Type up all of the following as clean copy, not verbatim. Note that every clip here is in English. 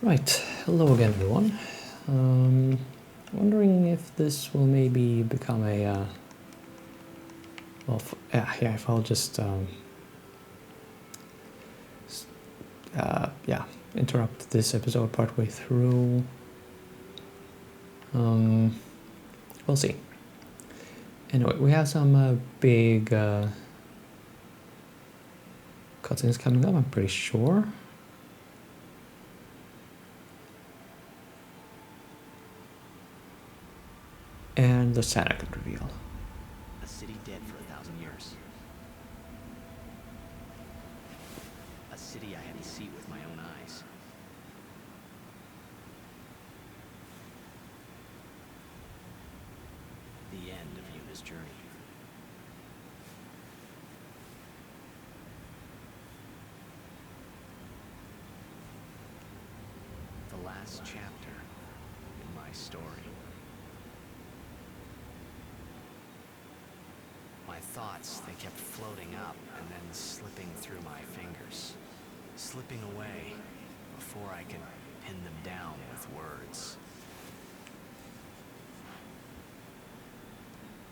Right, hello again everyone. Wondering if this will maybe become a, if I'll just, interrupt this episode partway through. We'll see. Anyway, we have some big cutscenes coming up, I'm pretty sure. And the Zanarkand reveal. A city dead for 1,000 years. A city I had to see with my own eyes. The end of Yuna's journey. The last chapter in my story. My thoughts, they kept floating up and then slipping through my fingers. Slipping away before I could pin them down with words.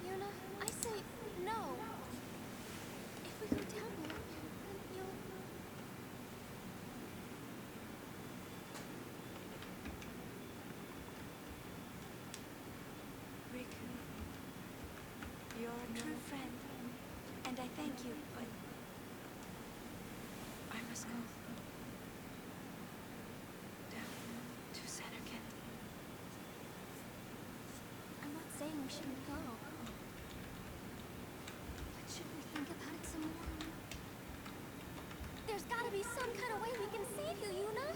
Yuna, I say no. If we go down there, then you'll... Riku, you're a true friend, and I thank you, but I must go down to Zanarkand. I'm not saying we shouldn't go. But should we think about it some more? There's gotta be some kind of way we can save you, Yuna!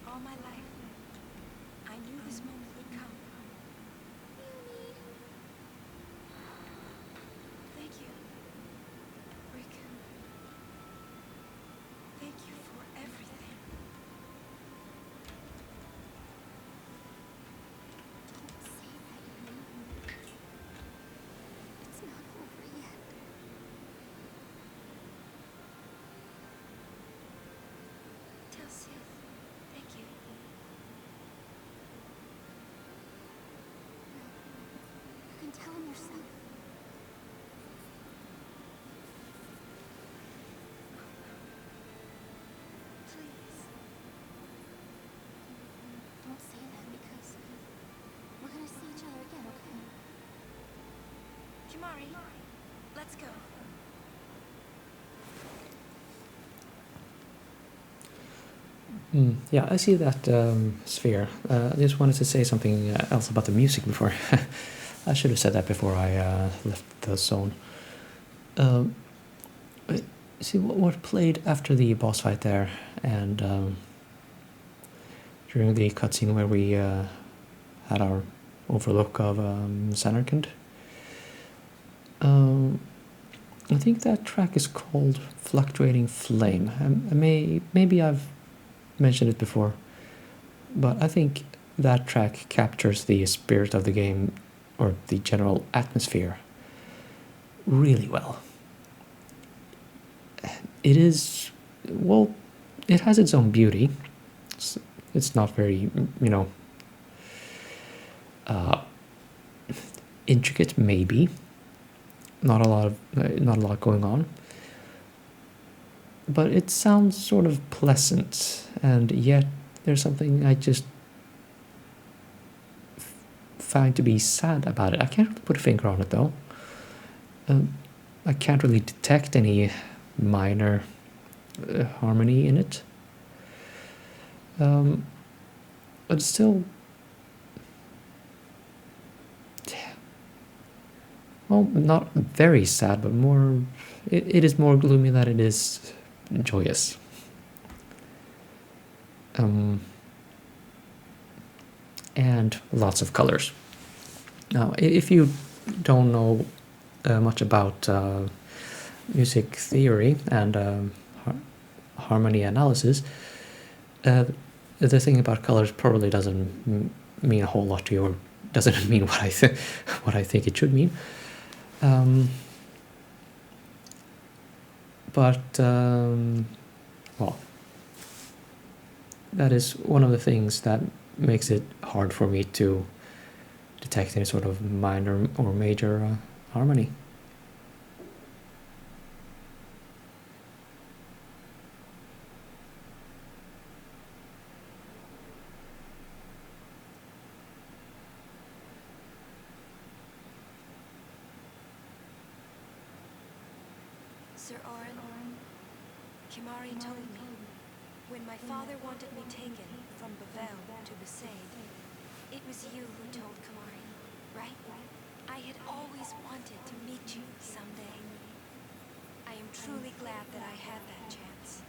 All my life, I knew this moment would come. Yumi... Thank you, Riku. Thank you for everything. Don't say that, Yuna. It's not over yet. Tell Sith, thank you. You can tell him yourself. Please. Don't say that because we're gonna see each other again, okay? Kimari, let's go. Yeah, I see that sphere. I just wanted to say something else about the music before. I should have said that before I left the zone. See what played after the boss fight there, and during the cutscene where we had our overlook of Zanarkand. I think that track is called Fluctuating Flame. Maybe I've mentioned it before, but I think that track captures the spirit of the game, or the general atmosphere, really well. It is, well, it has its own beauty. It's not very, intricate, maybe. Not a lot going on. But it sounds sort of pleasant, and yet there's something I just find to be sad about it. I can't really put a finger on it though. I can't really detect any minor harmony in it. But still, well, not very sad, but more. It is more gloomy than it is joyous. And lots of colors. Now, if you don't know much about music theory and harmony analysis, the thing about colors probably doesn't mean a whole lot to you, or doesn't mean what I think it should mean. But well, that is one of the things that makes it hard for me to detect any sort of minor or major harmony. Sir Orin, Kimari told me, when my father wanted me taken from Bavel to Besaid, it was you who told Kimari, right? I had always wanted to meet you someday. I am truly glad that I had that chance.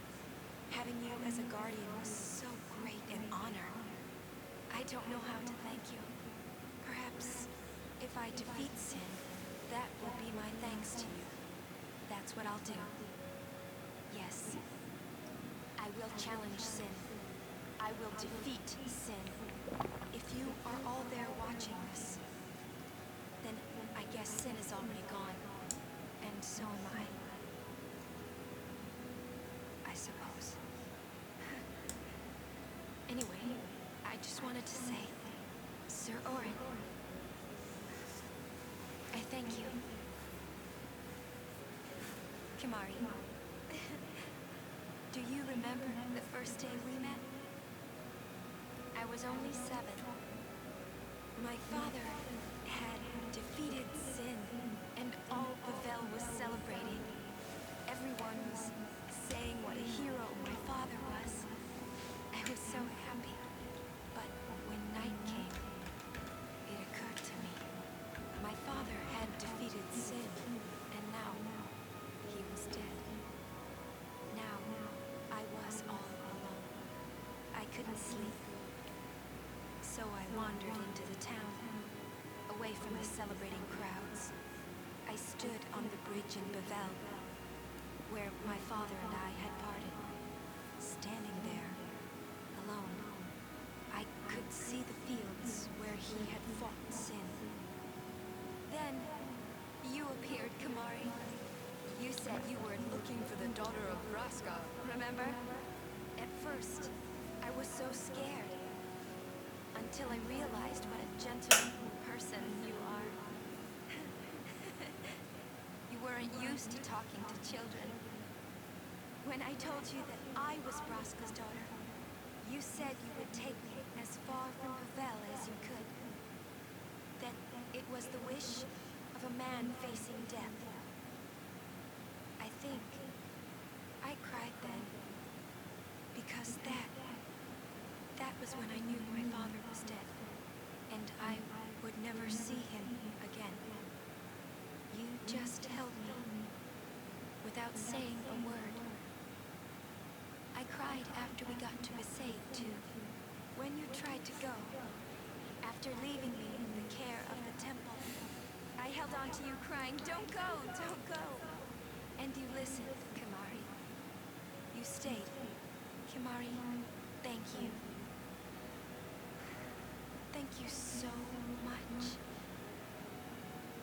Having you as a guardian was so great an honor. I don't know how to thank you. Perhaps if I defeat Sin, that will be my thanks to you. That's what I'll do. Yes. I will challenge Sin. I will defeat Sin. If you are all there watching this, then I guess Sin is already gone. And so am I suppose. Anyway, I just wanted to say, Sir Orin, I thank you. Kimari, do you remember the first day we met? I was only 7. My father had defeated Sin, and all Bavel was celebrating. Everyone was saying what a hero my father was. I was so happy. But when night came, it occurred to me. My father had defeated Sin, and now he was dead. Now I was all alone. I couldn't sleep. So I wandered into the town, away from the celebrating crowds. I stood on the bridge in Bavel, where my father and I had parted. Standing there, alone, I could see the fields where he had fought Sin. Then, you appeared, Kimari. You said you were looking for the daughter of Vraska, remember? At first, I was so scared. Until I realized what a gentle person you are. You weren't used to talking to children. When I told you that I was Vraska's daughter, you said you would take me as far from Bavel as you could. That it was the wish of a man facing death. I think I cried then, because that was when I knew my father was dead, and I would never see him again. You just held me, without saying a word. I cried after we got to Besaid, too. When you tried to go, after leaving me in the care of the temple, I held on to you crying, "Don't go, don't go." And you listened, Kimari. You stayed. Kimari, thank you. Thank you so much.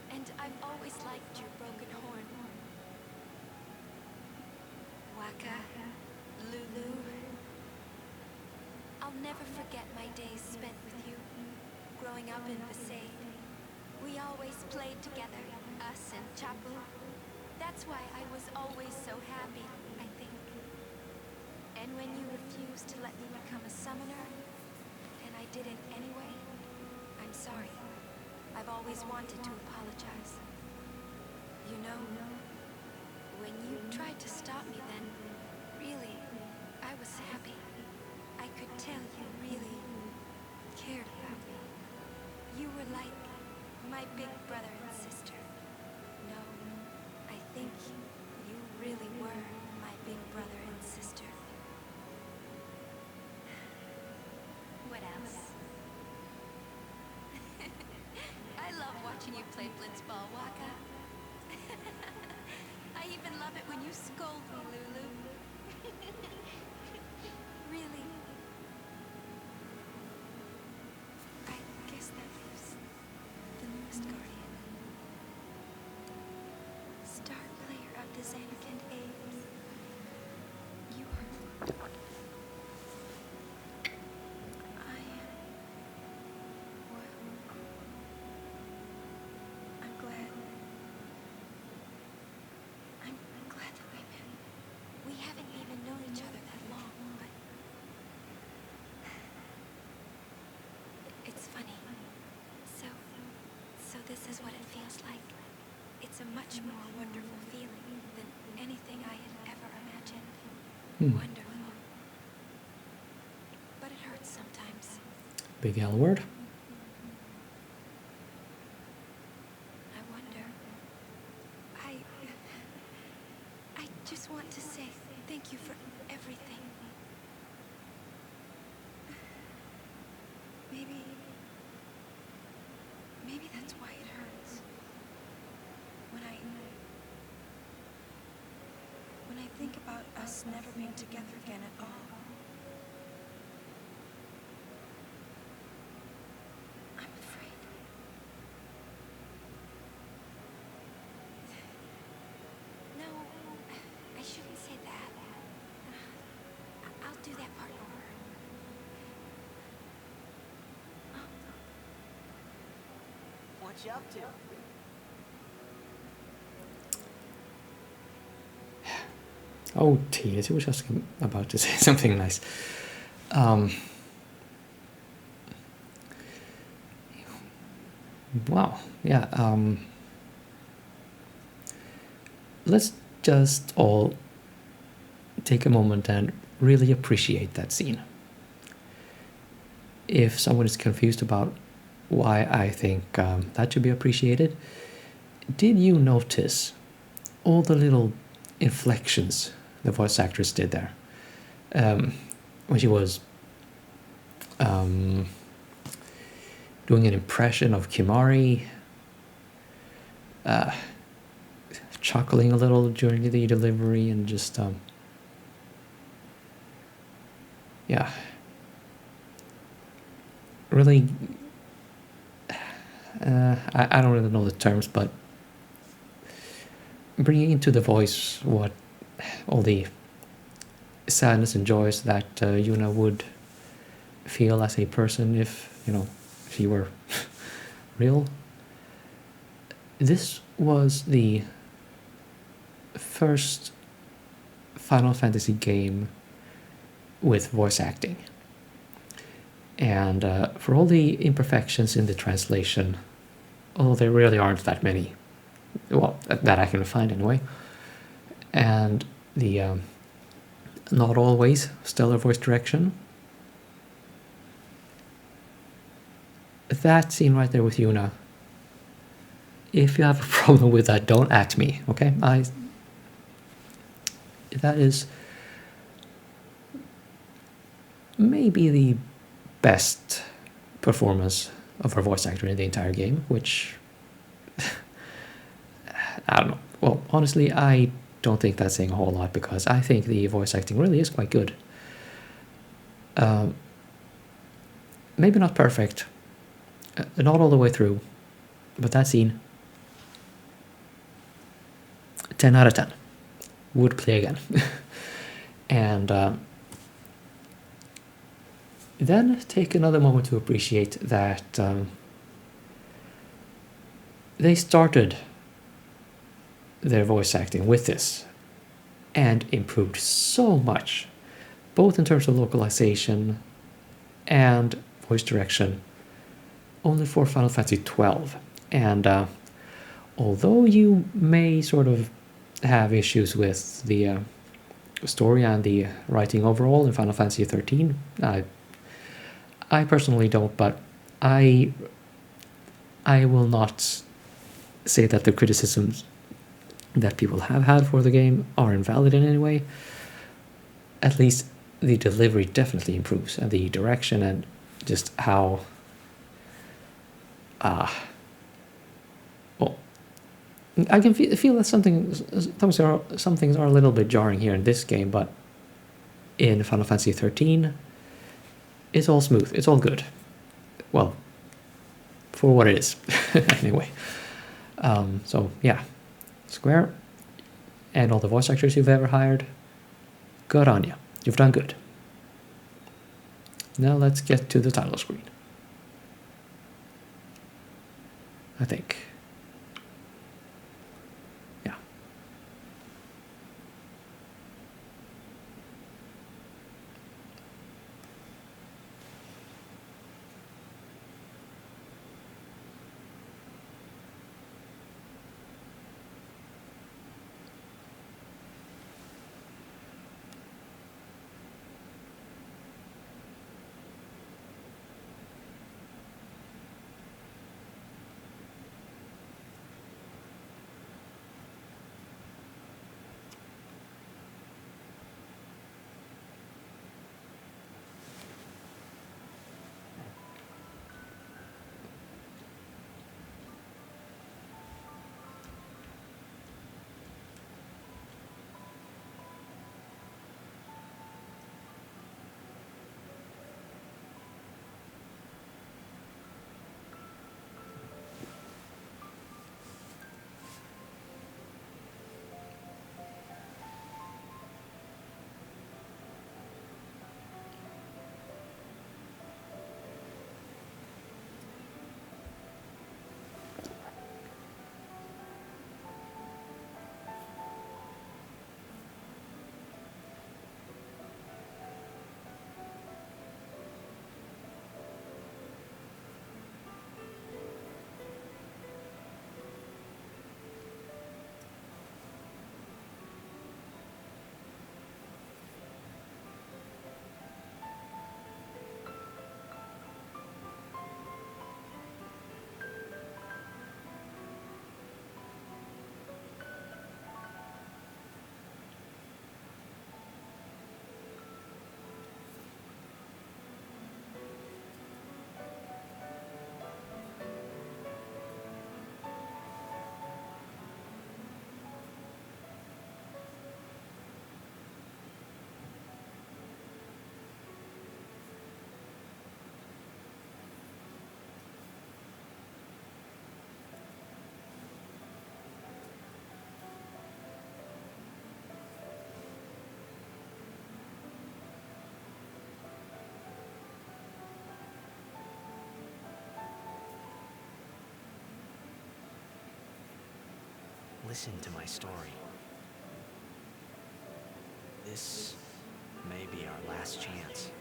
And I've always liked your broken horn. Waka, Lulu. I'll never forget my days spent with you, growing up in Besaid. We always played together, us and Chapu. That's why I was always so happy, I think. And when you refused to let me become a summoner, and I did it anyway, I'm sorry. I've always wanted to apologize. You know, when you tried to stop me then, really, I was happy. I could tell you really cared about me. You were like my big brother and sister. No, I think you really were my big brother and sister. What else? I love watching you play blitzball, Waka. I even love it when you scold me, Lulu. Really. I guess that leaves the newest guardian. Star player of the Zanarkand A's. You are... this is what it feels like. It's a much more wonderful feeling than anything I had ever imagined. Wonderful. But it hurts sometimes. Big L word. I wonder. I just want to say thank you for everything. Maybe that's why it hurts. When I think about us never being together again at all. I'm afraid. No, I shouldn't say that. I'll do that part over. What you up to? Oh, Tia, she was just about to say something nice. Wow, yeah. Let's just all take a moment and really appreciate that scene. If someone is confused about why I think that should be appreciated, did you notice all the little inflections the voice actress did there? When she was doing an impression of Kimari, chuckling a little during the delivery, and just yeah, really I don't really know the terms, but bringing into the voice what all the sadness and joys that Yuna would feel as a person if, you know, she were real. This was the first Final Fantasy game with voice acting. And for all the imperfections in the translation, although there really aren't that many, well, that I can find anyway, and the not always stellar voice direction, that scene right there with Yuna, if you have a problem with that, don't at me, okay? That is maybe the best performance of her voice actor in the entire game, which I don't know. Well, honestly, I don't think that's saying a whole lot, because I think the voice acting really is quite good. Maybe not perfect, not all the way through, but that scene, 10 out of 10. Would play again. And then take another moment to appreciate that they started their voice acting with this and improved so much, both in terms of localization and voice direction, only for Final Fantasy XII. And although you may sort of have issues with the story and the writing overall in Final Fantasy XIII, I personally don't, but I will not say that the criticisms that people have had for the game are invalid in any way. At least the delivery definitely improves, and the direction, and just how well, I can feel that some things are a little bit jarring here in this game, but in Final Fantasy XIII, it's all smooth, it's all good. Well, for what it is, anyway. So yeah, Square and all the voice actors you've ever hired, good on you. You've done good. Now let's get to the title screen, I think. Yeah. Listen to my story. This may be our last chance.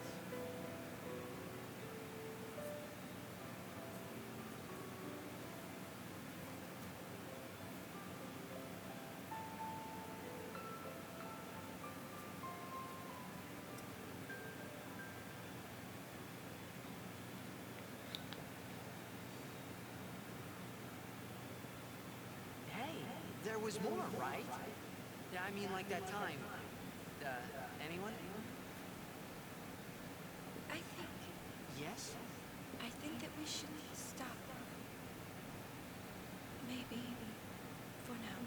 There was more, right? Yeah, I mean, like that time. Anyone? I think... Yes? I think that we should stop. Maybe. For now.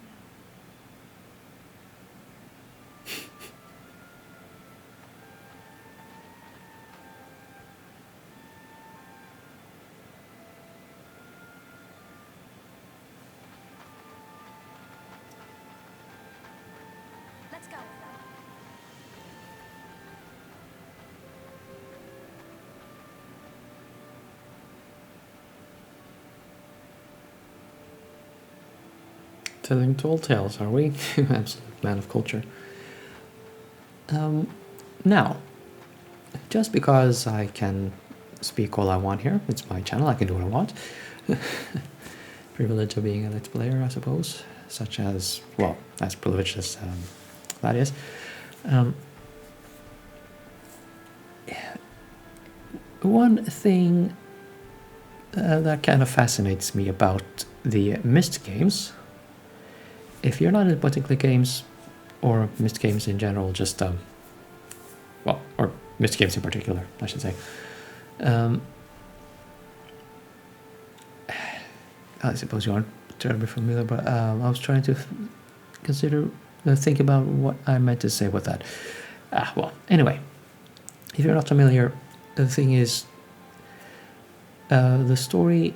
Let's go. Telling tall tales, are we? Absolute man of culture. Now, just because I can speak all I want here, it's my channel, I can do what I want. Privilege of being a Let's Player, I suppose. Such as, well, as privileged as that is. One thing that kind of fascinates me about the Myst games, if you're not into point-and-click games, or Myst games in general, just, well, or Myst games in particular, I should say, I suppose you aren't terribly familiar, but I was trying to think about what I meant to say with that. Well, anyway, if you're not familiar, the thing is, the story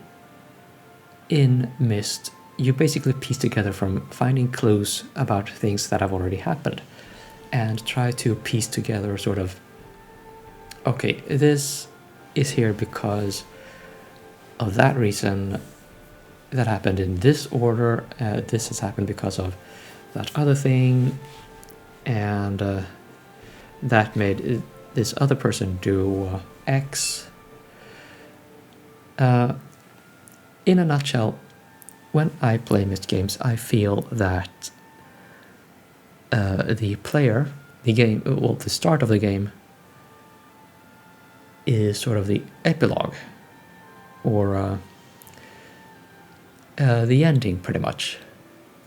in Myst, you basically piece together from finding clues about things that have already happened, and try to piece together sort of, okay, this is here because of that reason, that happened in this order, this has happened because of that other thing, and that made this other person do X. In a nutshell, when I play Myst games, I feel that the player, the game, well, the start of the game is sort of the epilogue, or the ending, pretty much,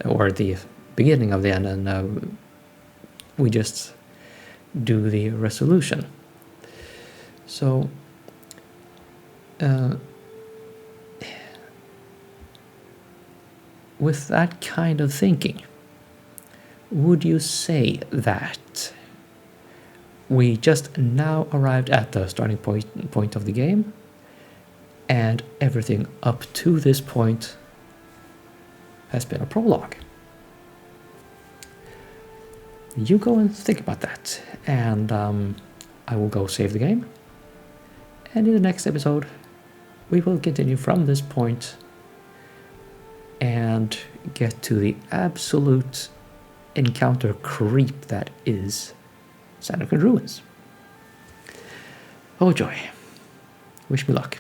or the beginning of the end, and we just do the resolution. So, with that kind of thinking, would you say that we just now arrived at the starting point of the game, and everything up to this point has been a prologue? You go and think about that, and I will go save the game, and in the next episode we will continue from this point and get to the absolute encounter creep that is Zanarkand Ruins. Oh joy. Wish me luck.